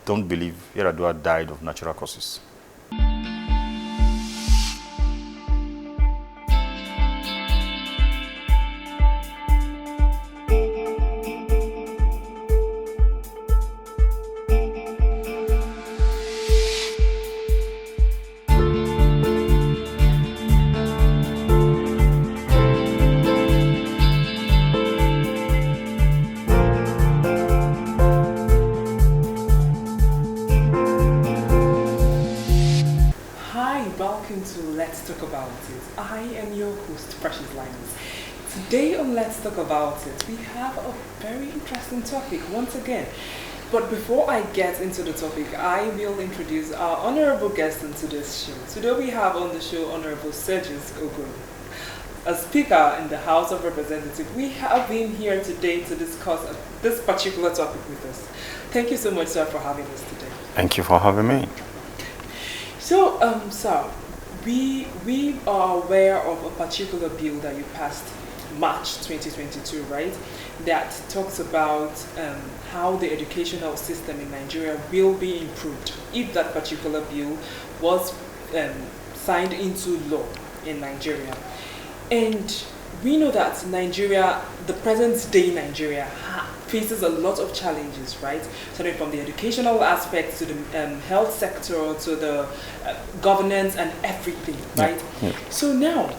don't believe Yaradua died of natural causes. Welcome to Let's Talk About It. I am your host, Precious Linus. Today on Let's Talk About It, we have a very interesting topic once again. But before I get into the topic, I will introduce our honorable guest into this show. Today we have on the show Honorable Serguis Ogun, a speaker in the House of Representatives. We have been here today to discuss this particular topic with us. Thank you so much, sir, for having us today. Thank you for having me. So, sir, we are aware of a particular bill that you passed March 2022, right? That talks about how the educational system in Nigeria will be improved if that particular bill was signed into law in Nigeria. And we know that Nigeria, the present day Nigeria, faces a lot of challenges, right? Starting from the educational aspect to the health sector to the governance and everything, right? Yeah. So now,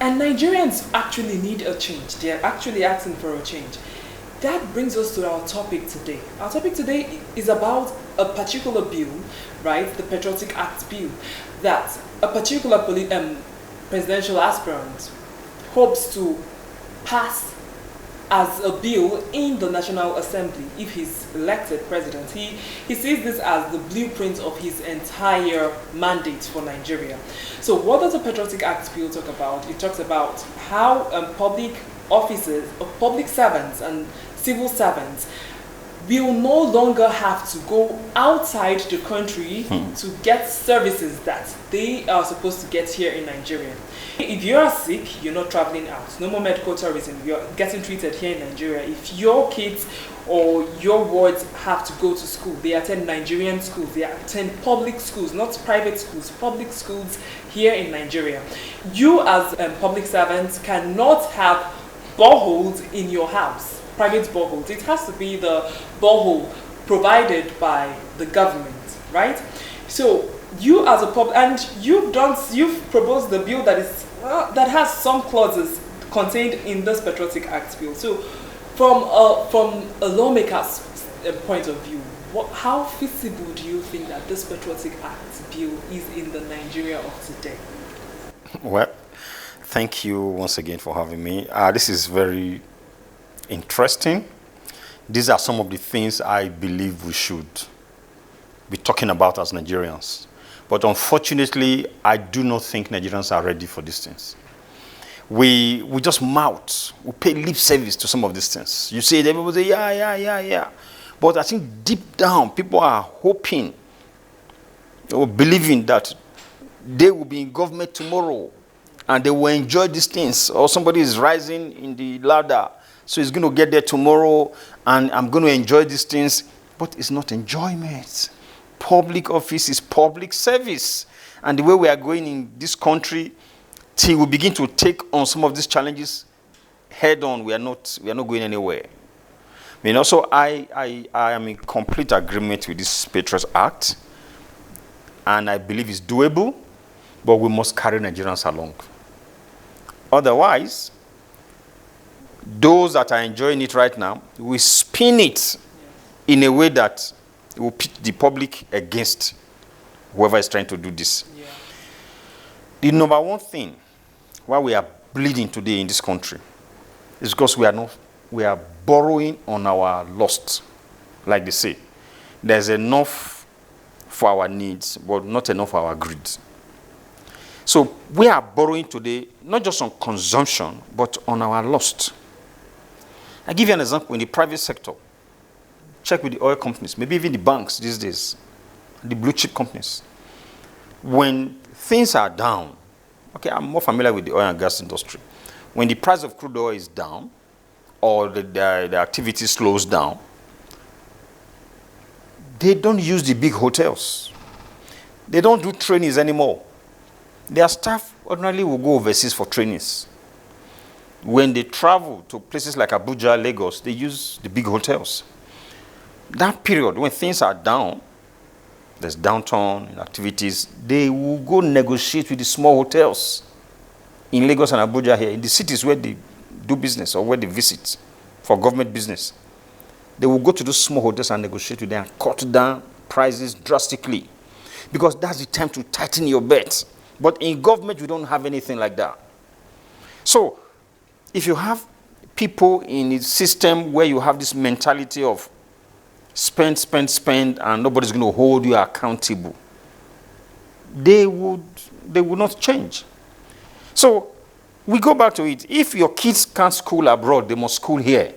and Nigerians actually need a change. They are actually asking for a change. That brings us to our topic today. Our topic today is about a particular bill, right? The Patriot Act bill, that a particular presidential aspirant hopes to pass as a bill in the National Assembly if he's elected president. He sees this as the blueprint of his entire mandate for Nigeria. So what does the Patriotic Act bill talk about? It talks about how public officers, public servants and civil servants will no longer have to go outside the country to get services that they are supposed to get here in Nigeria. If you are sick, you're not traveling out. No more medical tourism. You're getting treated here in Nigeria. If your kids or your wards have to go to school, they attend Nigerian schools. They attend public schools, not private schools, public schools here in Nigeria. You as public servants cannot have boreholes in your house, private boreholes. It has to be the borehole provided by the government, right? So you as a public, and you've proposed the bill that is that has some clauses contained in this Patriotic Act bill. So from a lawmaker's point of view, how feasible do you think that this Patriotic Act bill is in the Nigeria of today? Well, thank you once again for having me. This is very interesting. These are some of the things I believe we should be talking about as Nigerians. But unfortunately, I do not think Nigerians are ready for these things. We just mouth, we pay lip service to some of these things. You say, everybody say, yeah. But I think deep down, people are hoping or believing that they will be in government tomorrow and they will enjoy these things. Or somebody is rising in the ladder, so he's going to get there tomorrow and I'm going to enjoy these things. But it's not enjoyment. Public office is public service. And the way we are going in this country, till we begin to take on some of these challenges head on, we are not going anywhere. So I am in complete agreement with this Patriot Act, and I believe it's doable, but we must carry Nigerians along. Otherwise, those that are enjoying it right now, we spin it in a way that will pit the public against whoever is trying to do this. Yeah. The number one thing why we are bleeding today in this country is because we are borrowing on our lust, like they say. There's enough for our needs, but not enough for our greed. So we are borrowing today, not just on consumption, but on our lust. I give you an example in the private sector. Check with the oil companies, maybe even the banks these days, the blue chip companies. When things are down, okay, I'm more familiar with the oil and gas industry. When the price of crude oil is down, or the activity slows down, They don't use the big hotels. They don't do trainings anymore. Their staff ordinarily will go overseas for trainings. When they travel to places like Abuja, Lagos, they use the big hotels. That period, when things are down, there's downturn in activities, they will go negotiate with the small hotels in Lagos and Abuja here, in the cities where they do business or where they visit for government business. They will go to those small hotels and negotiate with them and cut down prices drastically, because that's the time to tighten your belt. But in government, you don't have anything like that. So if you have people in a system where you have this mentality of spend, spend, spend, and nobody's going to hold you accountable, they would not change. So we go back to it. If your kids can't school abroad, they must school here.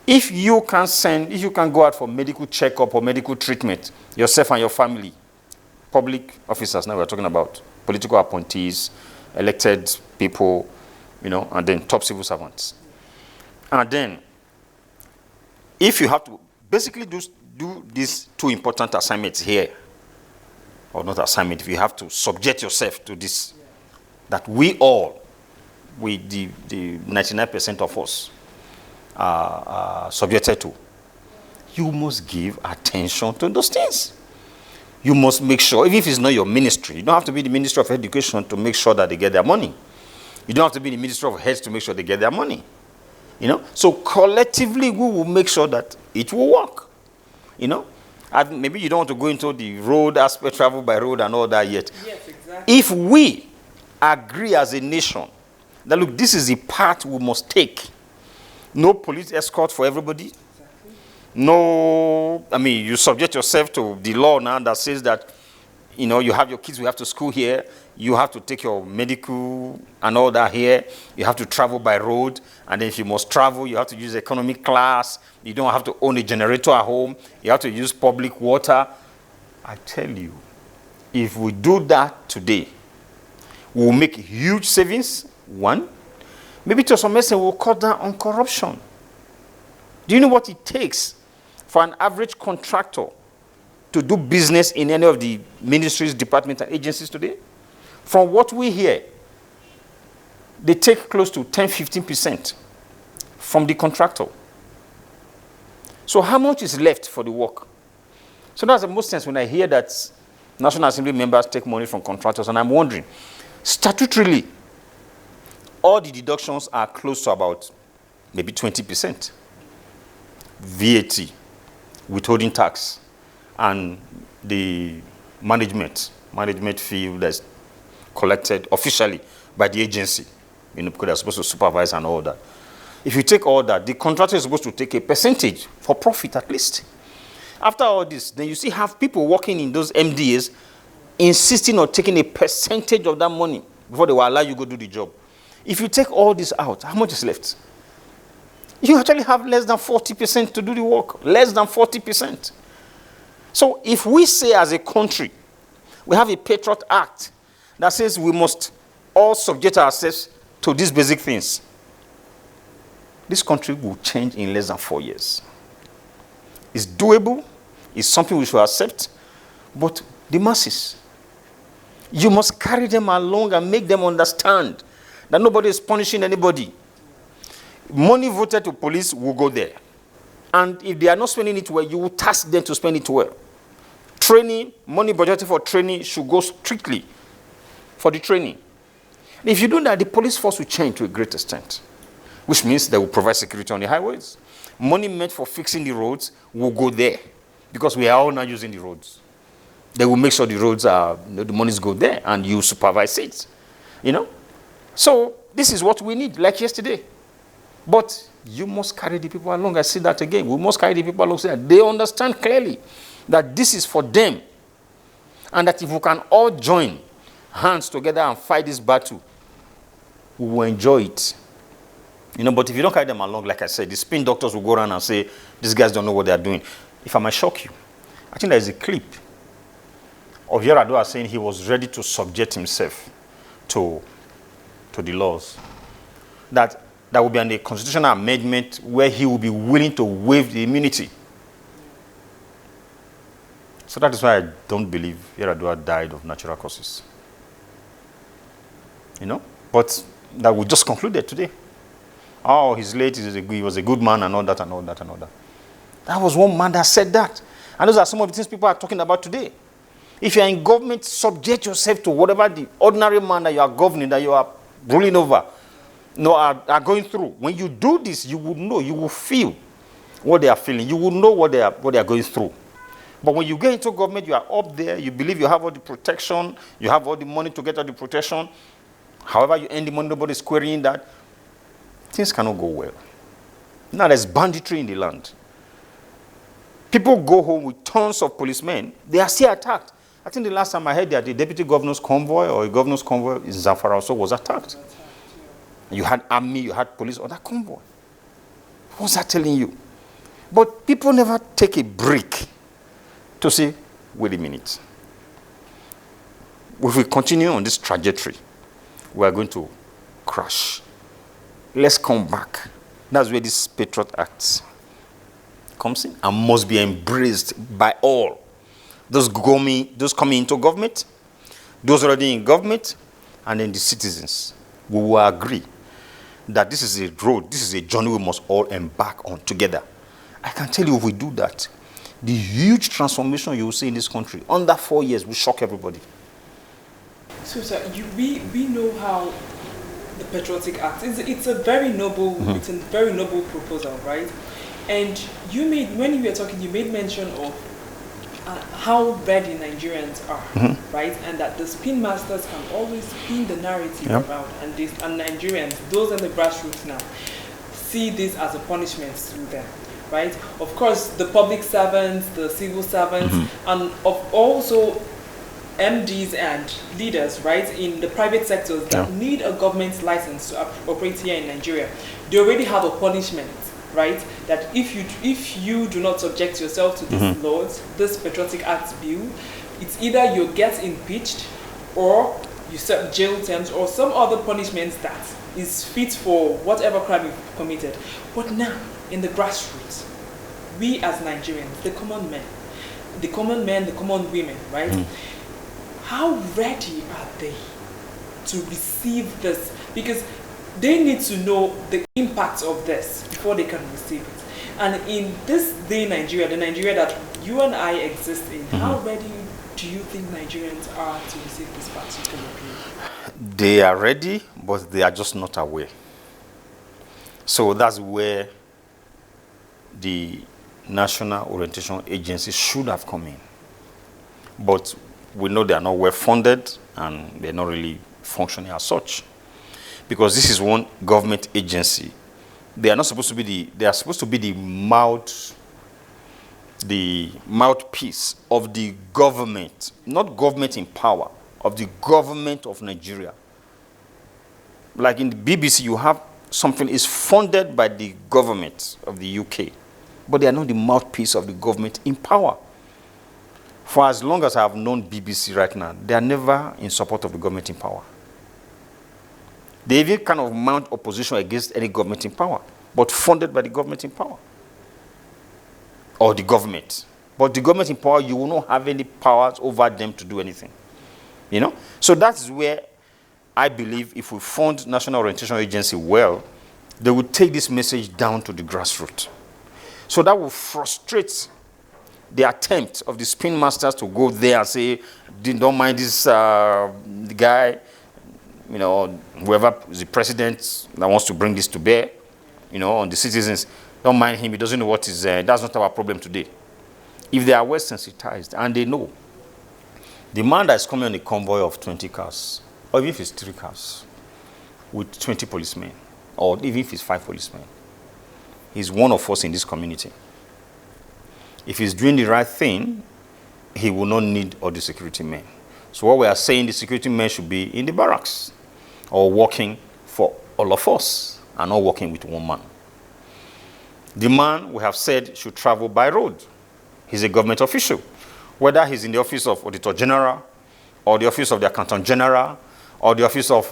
If you can go out for medical checkup or medical treatment, yourself and your family, public officers, now we're talking about political appointees, elected people, and then top civil servants. And then, if you have to basically do these two important assignments here, or not assignment, if you have to subject yourself to this, that we all, the 99% of us, are subjected to, you must give attention to those things. You must make sure, even if it's not your ministry, you don't have to be the Ministry of Education to make sure that they get their money. You don't have to be the Ministry of Health to make sure they get their money. So collectively, we will make sure that it will work. Maybe you don't want to go into the road aspect, travel by road and all that yet. Yes, exactly. If we agree as a nation that, look, this is the path we must take. No police escort for everybody. Exactly. No, you subject yourself to the law now that says that, you have your kids, we have to school here. You have to take your medical and all that here. You have to travel by road. And then if you must travel, you have to use economy class. You don't have to own a generator at home. You have to use public water. I tell you, if we do that today, we'll make huge savings. One, maybe to some extent we'll cut down on corruption. Do you know what it takes for an average contractor to do business in any of the ministries, departments, and agencies today? From what we hear, they take close to 10-15% from the contractor. So how much is left for the work? So that's the most sense when I hear that National Assembly members take money from contractors, and I'm wondering, statutorily, all the deductions are close to about maybe 20%. VAT, withholding tax, and the management fee that's collected officially by the agency, because they're supposed to supervise and all that. If you take all that, the contractor is supposed to take a percentage for profit at least. After all this, then you still have people working in those MDAs insisting on taking a percentage of that money before they will allow you to go do the job. If you take all this out, how much is left? You actually have less than 40% to do the work. Less than 40%. So if we say as a country, we have a Patriot Act that says we must all subject ourselves to these basic things, this country will change in less than 4 years. It's doable. It's something we should accept. But the masses, you must carry them along and make them understand that nobody is punishing anybody. Money voted to police will go there. And if they are not spending it well, you will task them to spend it well. Training, money budgeted for training should go strictly for the training. If you do that, the police force will change to a great extent, which means they will provide security on the highways. Money meant for fixing the roads will go there, because we are all now using the roads. They will make sure the roads are, the monies go there, and you supervise it. So this is what we need, like yesterday. But you must carry the people along. I say that again. We must carry the people along so that they understand clearly that this is for them. And that if we can all join hands together and fight this battle, we will enjoy it. But if you don't carry them along, like I said, the spin doctors will go around and say, these guys don't know what they are doing. If I might shock you, I think there is a clip of Yar'Adua saying he was ready to subject himself to the laws. That there will be a constitutional amendment where he will be willing to waive the immunity. So that is why I don't believe Yaradua died of natural causes. You know? But that we just concluded today. Oh, he's late, he was a good man, and all that, and all that, and all that. That was one man that said that. And those are some of the things people are talking about today. If you are in government, subject yourself to whatever the ordinary man that you are governing, that you are ruling over, are going through. When you do this, you will know, you will feel what they are feeling. You will know what they are going through. But when you get into government, you are up there, you believe you have all the protection, you have all the money to get all the protection. However you earn the money, nobody is querying that. Things cannot go well. Now there's banditry in the land. People go home with tons of policemen. They are still attacked. I think the last time I heard that the deputy governor's convoy or a governor's convoy in Zamfara also was attacked. You had army, you had police on that convoy. What's that telling you? But people never take a break to say, wait a minute. If we continue on this trajectory, we are going to crash. Let's come back. That's where this Patriot Act comes in and must be embraced by all. Those coming into government, those already in government, and then the citizens. We will agree that this is a road, this is a journey we must all embark on together. I can tell you, if we do that, the huge transformation you will see in this country under 4 years will shock everybody. So, sir, we know how the Patriotic Act it's a very noble, it's a very noble proposal, right? And when you were talking, you made mention of how ready Nigerians are, right? And that the spin masters can always spin the narrative around, and Nigerians, those in the grassroots now, see this as a punishment to them, right? Of course, the public servants, the civil servants, and also MDs and leaders, right, in the private sectors that need a government license to operate here in Nigeria. They already have a punishment, right? That if you do not subject yourself to these laws, this Patriotic Act bill, it's either you get impeached or you serve jail terms or some other punishment that is fit for whatever crime you've committed. But now, in the grassroots, we as Nigerians, the common men, the common women, right? How ready are they to receive this? Because they need to know the impact of this before they can receive it. And in this day Nigeria, the Nigeria that you and I exist in, how ready do you think Nigerians are to receive this particular bill? They are ready, but they are just not aware. So that's where the National Orientation Agency should have come in. But we know they are not well funded and they're not really functioning as such. Because this is one government agency. They are not supposed to be they are supposed to be the mouthpiece of the government, not government in power, of the government of Nigeria. Like in the BBC, you have something is funded by the government of the UK, but they are not the mouthpiece of the government in power. For as long as I have known BBC right now, they are never in support of the government in power. They even kind of mount opposition against any government in power, but funded by the government in power. Or the government. But the government in power, you will not have any powers over them to do anything. You know? So that's where I believe if we fund National Orientation Agency well, they will take this message down to the grassroots. So that will frustrate the attempt of the spin masters to go there and say, don't mind this the guy, you know, whoever is the president that wants to bring this to bear, you know, on the citizens. Don't mind him, he doesn't know what is, that's not our problem today. If they are well sensitized and they know, the man that is coming on a convoy of 20 cars, or even if it's 3 cars, with 20 policemen, or even if it's 5 policemen, he's one of us in this community. If he's doing the right thing, he will not need all the security men. So what we are saying, the security men should be in the barracks or working for all of us and not working with one man. The man, we have said, should travel by road. He's a government official. Whether he's in the office of Auditor General or the office of the Accountant General or the office of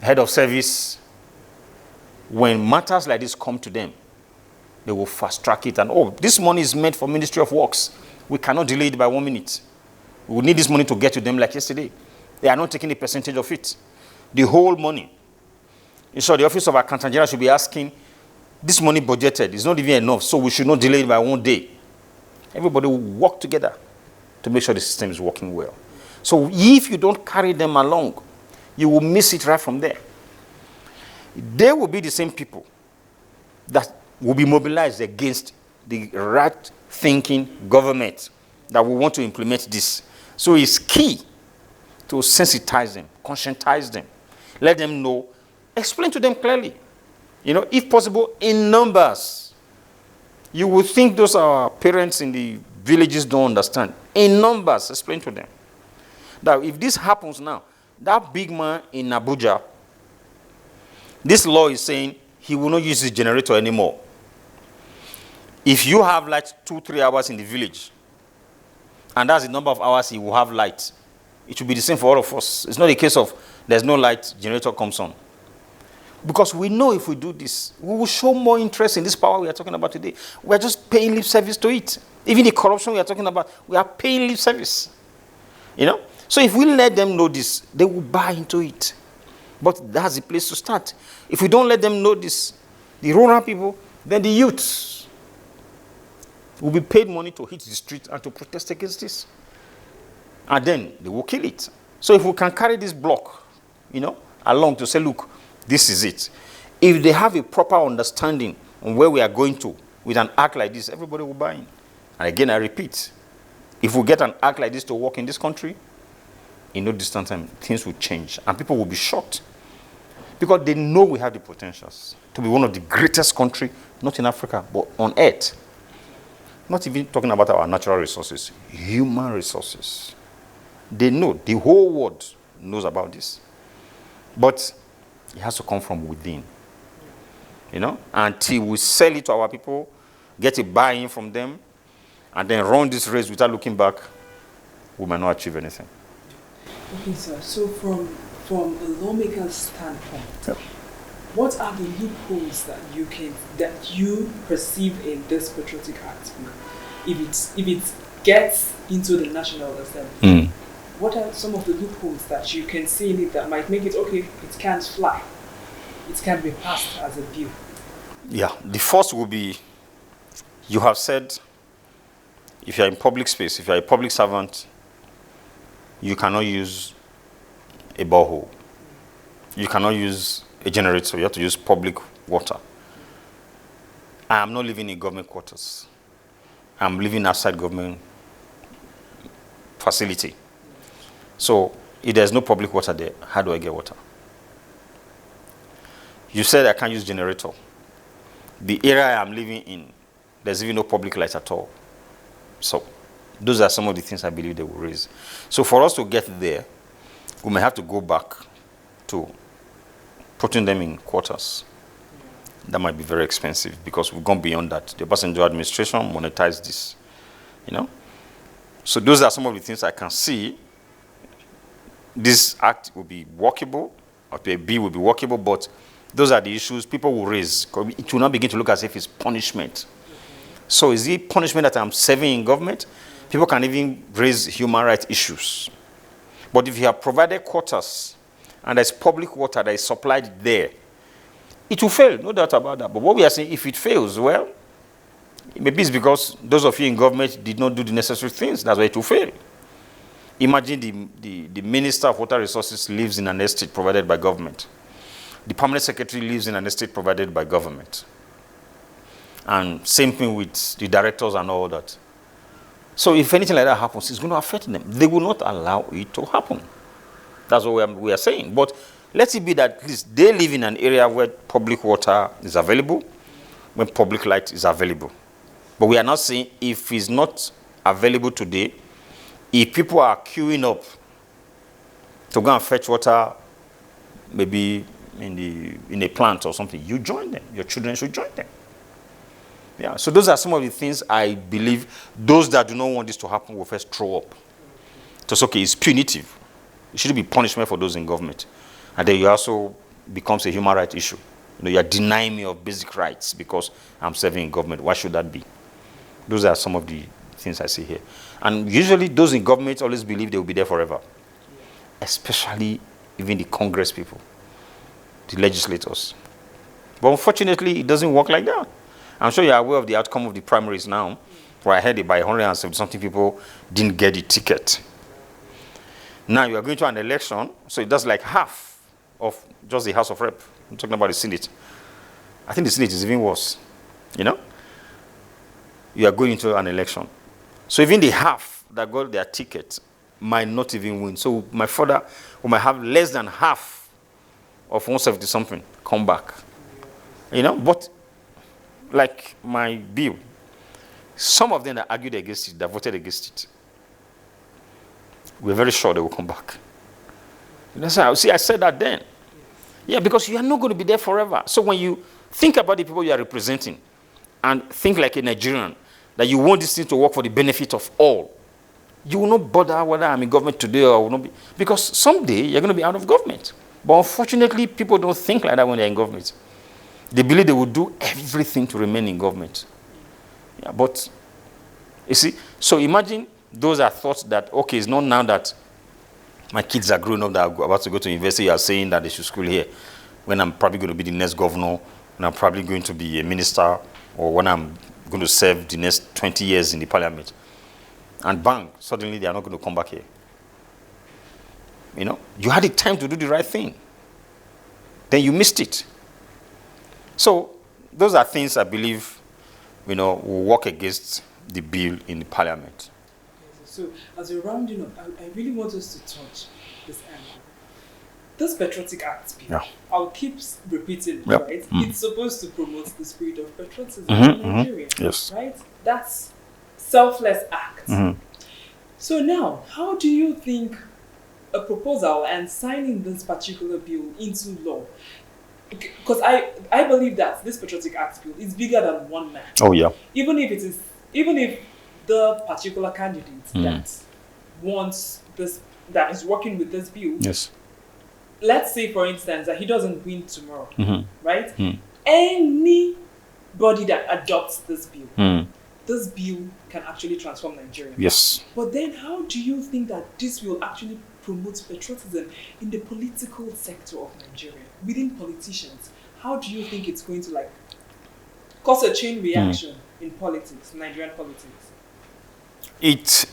Head of Service, when matters like this come to them, they will fast track it and, oh, this money is meant for Ministry of Works. We cannot delay it by 1 minute. We need this money to get to them like yesterday. They are not taking a percentage of it. The whole money. So the Office of Accountant General should be asking, this money budgeted is not even enough, so we should not delay it by 1 day. Everybody will work together to make sure the system is working well. So if you don't carry them along, you will miss it right from there. They will be the same people that will be mobilized against the right-thinking government that will want to implement this. So it's key to sensitize them, conscientize them, let them know, explain to them clearly. If possible, in numbers. You would think those are parents in the villages don't understand. In numbers, explain to them. That if this happens now, that big man in Abuja, this law is saying he will not use his generator anymore. If you have light 2-3 hours in the village, and that's the number of hours he will have light, it will be the same for all of us. It's not a case of there's no light, generator comes on. Because we know if we do this, we will show more interest in this power we are talking about today. We are just paying lip service to it. Even the corruption we are talking about, we are paying lip service. So if we let them know this, they will buy into it. But that's the place to start. If we don't let them know this, the rural people, then the youths will be paid money to hit the street and to protest against this. And then they will kill it. So if we can carry this block, along to say, look, this is it. If they have a proper understanding on where we are going to with an act like this, everybody will buy in. And again, I repeat, if we get an act like this to work in this country, in no distant time, things will change. And people will be shocked. Because they know we have the potentials to be one of the greatest countries, not in Africa, but on earth. Not even talking about our natural resources, human resources. They know, the whole world knows about this. But it has to come from within. Until we sell it to our people, get a buy-in from them, and then run this race without looking back, we might not achieve anything. Okay, sir. So from a lawmaker's standpoint, what are the loopholes that you perceive in this Patriotic Act? If it gets into the National Assembly, what are some of the loopholes that you can see in it that might make it okay? It can't fly. It can be passed as a bill. Yeah, the first will be, you have said, if you are in public space, if you are a public servant, you cannot use a borehole. You cannot use a generator. You have to use public water. I am not living in government quarters. I'm living outside government facility. So if there's no public water there, how do I get water? You said I can't use generator. The area I am living in, there's even no public light at all. So those are some of the things I believe they will raise. So for us to get there, we may have to go back to putting them in quarters. That might be very expensive because we've gone beyond that. The Passenger Administration monetized this, So those are some of the things I can see. This act will be workable, or a bill will be workable, but those are the issues people will raise. It will not begin to look as if it's punishment. So is it punishment that I'm serving in government? People can even raise human rights issues. But if you have provided quarters and there's public water that is supplied there, it will fail, no doubt about that. But what we are saying, if it fails, well, maybe it's because those of you in government did not do the necessary things. That's why it will fail. Imagine the Minister of Water Resources lives in an estate provided by government. The Permanent Secretary lives in an estate provided by government. And same thing with the directors and all that. So if anything like that happens, it's going to affect them. They will not allow it to happen. That's what we are saying. But let it be that at least they live in an area where public water is available, when public light is available. But we are not saying if it's not available today, if people are queuing up to go and fetch water, maybe in a plant or something, you join them. Your children should join them. Yeah. So those are some of the things I believe those that do not want this to happen will first throw up. Just okay, it's punitive. It shouldn't be punishment for those in government. And then it also becomes a human rights issue. You are denying me of basic rights because I'm serving in government. Why should that be? Those are some of the things I see here. And usually those in government always believe they will be there forever. Especially even the Congress people, the legislators. But unfortunately, it doesn't work like that. I'm sure you're aware of the outcome of the primaries now, where I heard it by 170 something people didn't get the ticket. Now you are going to an election, so that's like half of just the House of Rep. I'm talking about the Senate. I think the Senate is even worse. You know? You are going into an election. So even the half that got their ticket might not even win. So my father who might have less than half of 170 something come back. You know, but like my bill, some of them that argued against it, that voted against it, we're very sure they will come back. You know, so, see, I said that then. Yeah, because you are not going to be there forever. So when you think about the people you are representing and think like a Nigerian, that you want this thing to work for the benefit of all, you will not bother whether I'm in government today or will not be, because someday you're going to be out of government. But unfortunately, people don't think like that when they're in government. They believe they will do everything to remain in government. Yeah, but you see, so imagine those are thoughts that, okay, it's not now that my kids are growing up that are about to go to university, you are saying that they should school here, when I'm probably going to be the next governor, when I'm probably going to be a minister, or when I'm going to serve the next 20 years in the parliament. And bang, suddenly they are not going to come back here. You know, you had the time to do the right thing. Then you missed it. So those are things I believe, you know, will work against the bill in the parliament. So as we're rounding up, I really want us to touch this angle. This Patriotic Act bill, Yeah. I'll keep repeating it, Yep. right? It's supposed to promote the spirit of patriotism Mhm, in Nigeria, Yes. right? That's selfless act. So now, how do you think a proposal and signing this particular bill into law, because I believe that this Patriotic Act bill is bigger than one man. Oh, yeah. Even if the particular candidate that wants this, that is working with this bill, Yes. let's say for instance that he doesn't win tomorrow, right? Anybody that adopts this bill can actually transform Nigeria. Yes. But then how do you think that this will actually promote patriotism in the political sector of Nigeria, within politicians? How do you think it's going to cause a chain reaction in politics, Nigerian politics? It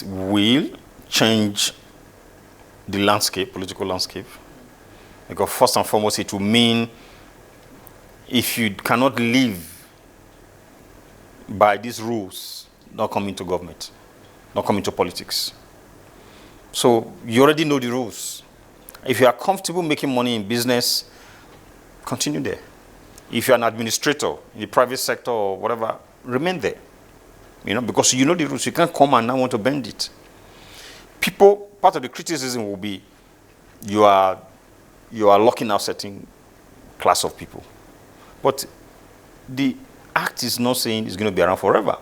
will change the landscape, political landscape. Because first and foremost, it will mean if you cannot live by these rules, not come into government, not come into politics. So you already know the rules. If you are comfortable making money in business, continue there. If you're an administrator in the private sector or whatever, remain there. You know, because you know the rules. You can't come and now want to bend it. People, part of the criticism will be you are locking out certain class of people. But the act is not saying it's going to be around forever.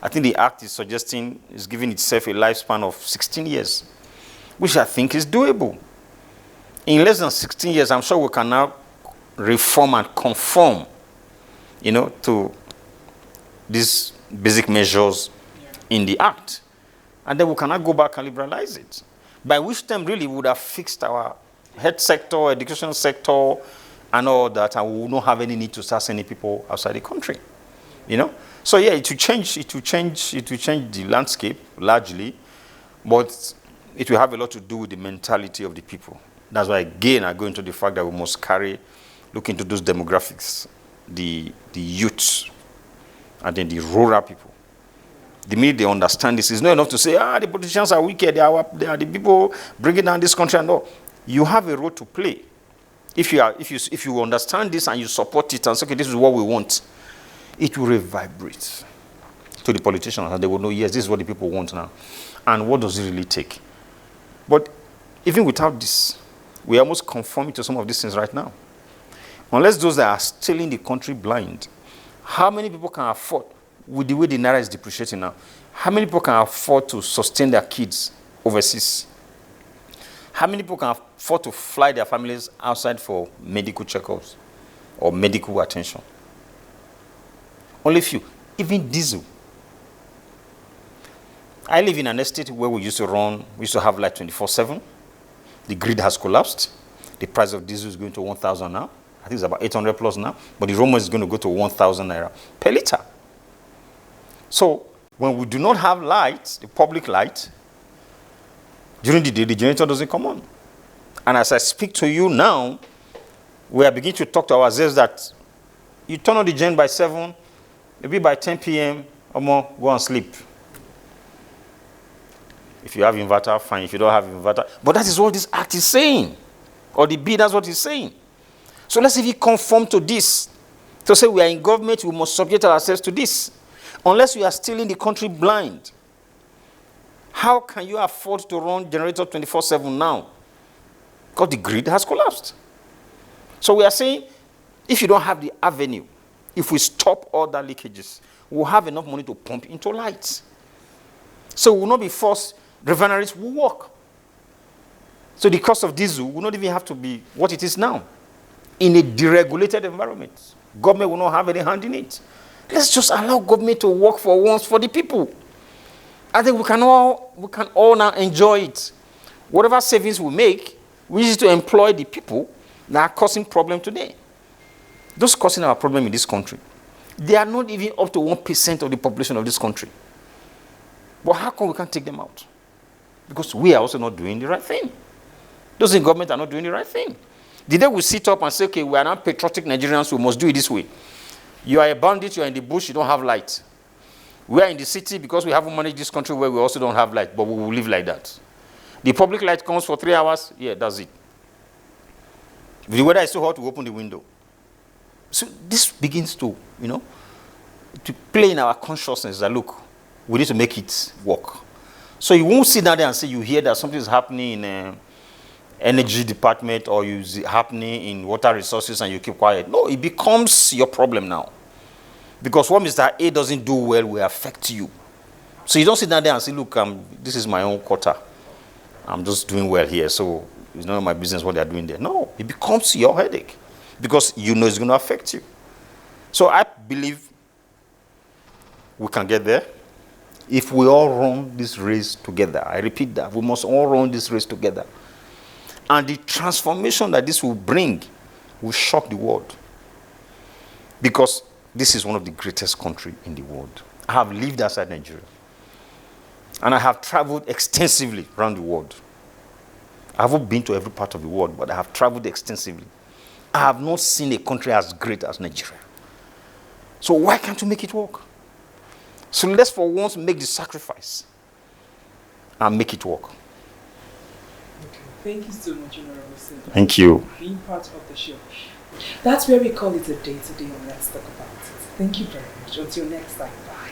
I think the act is suggesting, is giving itself a lifespan of 16 years, which I think is doable. In less than 16 years, I'm sure we can now reform and conform, you know, to these basic measures in the act. And then we cannot go back and liberalize it. By which time really we would have fixed our health sector, education sector, and all that, and we will not have any need to start sending people outside the country. You know? So yeah, it will change the landscape largely, but it will have a lot to do with the mentality of the people. That's why again I go into the fact that we must look into those demographics, the youth, and then the rural people. The minute they understand this, it's not enough to say, the politicians are wicked, they are the people bringing down this country and all. You have a role to play. If you understand this and you support it and say, okay, this is what we want, it will reverberate to the politicians and they will know, yes, this is what the people want now. And what does it really take? But even without this, we are almost conforming to some of these things right now. Unless those that are stealing the country blind, how many people can afford, with the way the naira is depreciating now, how many people can afford to sustain their kids overseas? How many people can afford to fly their families outside for medical checkups or medical attention? Only few. Even diesel. I live in an estate where we used to have light 24/7. The grid has collapsed. The price of diesel is going to 1,000 now. I think it's about 800 plus now. But the rumor is going to go to 1,000 naira per liter. So when we do not have light, the public light, during the day, the generator doesn't come on. And as I speak to you now, we are beginning to talk to ourselves that you turn on the gen by 7, maybe by 10 p.m. or more, go and sleep. If you have inverter, fine. If you don't have inverter. But that is what this act is saying. Or the bill, that's what it's saying. So let's see if we conform to this. To say we are in government, we must subject ourselves to this. Unless we are stealing the country blind. How can you afford to run generator 24/7 now? Because the grid has collapsed. So we are saying, if you don't have the avenue, if we stop all the leakages, we'll have enough money to pump into lights. So we will not be forced, refineries will work. So the cost of diesel will not even have to be what it is now. In a deregulated environment, government will not have any hand in it. Let's just allow government to work for once for the people. I think we can all now enjoy it. Whatever savings we make, we use it to employ the people that are causing problem today. Those causing our problem in this country, they are not even up to 1% of the population of this country. But how come we can't take them out? Because we are also not doing the right thing. Those in government are not doing the right thing. The day we sit up and say, okay, we are not patriotic Nigerians, we must do it this way. You are a bandit, you are in the bush, you don't have light. We are in the city because we haven't managed this country where we also don't have light, but we will live like that. The public light comes for 3 hours, yeah, that's it. If the weather is so hot, we open the window. So this begins to, to play in our consciousness that, look, we need to make it work. So you won't sit down there and say you hear that something is happening in energy department or happening in water resources and you keep quiet. No, it becomes your problem now. Because what Mr. A doesn't do well will affect you. So you don't sit down there and say, look, this is my own quota. I'm just doing well here, so it's none of my business what they're doing there. No, it becomes your headache. Because you know it's going to affect you. So I believe we can get there if we all run this race together. I repeat that. We must all run this race together. And the transformation that this will bring will shock the world. Because this is one of the greatest countries in the world. I have lived outside Nigeria. And I have traveled extensively around the world. I haven't been to every part of the world, but I have traveled extensively. I have not seen a country as great as Nigeria. So why can't we make it work? So let's for once make the sacrifice and make it work. Okay. Thank you so much, Honorable Serguis. Thank you. For being part of the show. That's where we call it a day today on Let's Talk About It. Thank you very much. Until next time. Bye.